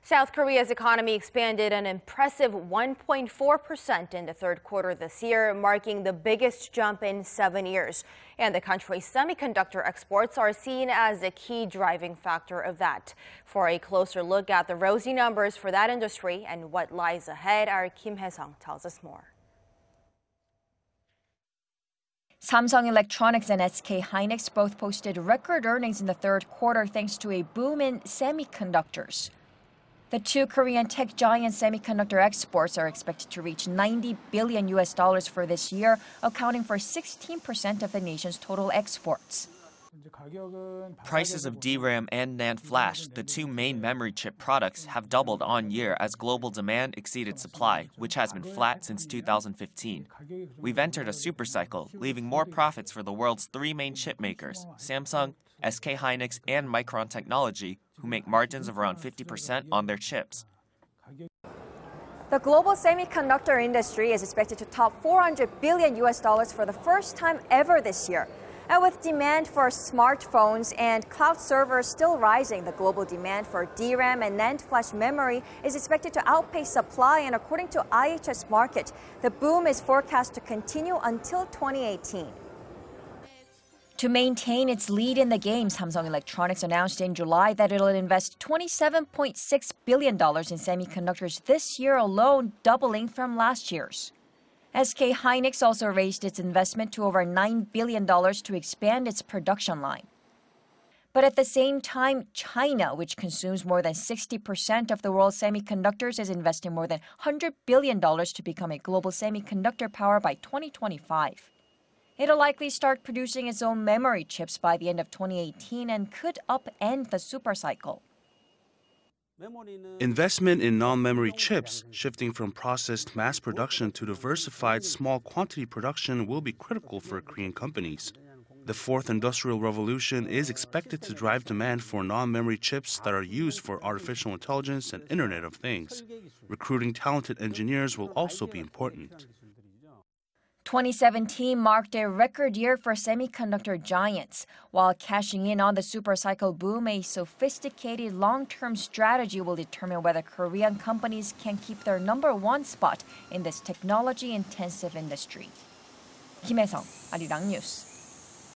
South Korea's economy expanded an impressive 1.4% in the third quarter this year, marking the biggest jump in 7 years. And the country's semiconductor exports are seen as a key driving factor of that. For a closer look at the rosy numbers for that industry and what lies ahead, our Kim Hyesung tells us more. Samsung Electronics and SK Hynix both posted record earnings in the third quarter thanks to a boom in semiconductors. The two Korean tech giant semiconductor exports are expected to reach $90 billion for this year, accounting for 16% of the nation's total exports. Prices of D-Ram and Nand flash, the two main memory chip products, have doubled on year as global demand exceeded supply, which has been flat since 2015. We've entered a supercycle, leaving more profits for the world's three main chip makers, Samsung, SK Hynix, and Micron Technology, who make margins of around 50% on their chips. The global semiconductor industry is expected to top $400 billion for the first time ever this year. And with demand for smartphones and cloud servers still rising, the global demand for D-Ram and Nand flash memory is expected to outpace supply, and according to IHS Markit, the boom is forecast to continue until 2018. To maintain its lead in the game, Samsung Electronics announced in July that it'll invest $27.6 billion in semiconductors this year alone, doubling from last year's. SK Hynix also raised its investment to over $9 billion to expand its production line. But at the same time, China, which consumes more than 60% of the world's semiconductors, is investing more than $100 billion to become a global semiconductor power by 2025. It'll likely start producing its own memory chips by the end of 2018 and could upend the supercycle. Investment in non-memory chips, shifting from processed mass production to diversified small quantity production, will be critical for Korean companies. The fourth industrial revolution is expected to drive demand for non-memory chips that are used for artificial intelligence and Internet of Things. Recruiting talented engineers will also be important. 2017 marked a record year for semiconductor giants. While cashing in on the supercycle boom, a sophisticated long-term strategy will determine whether Korean companies can keep their #1 spot in this technology-intensive industry. Kim Hyesung, Arirang News.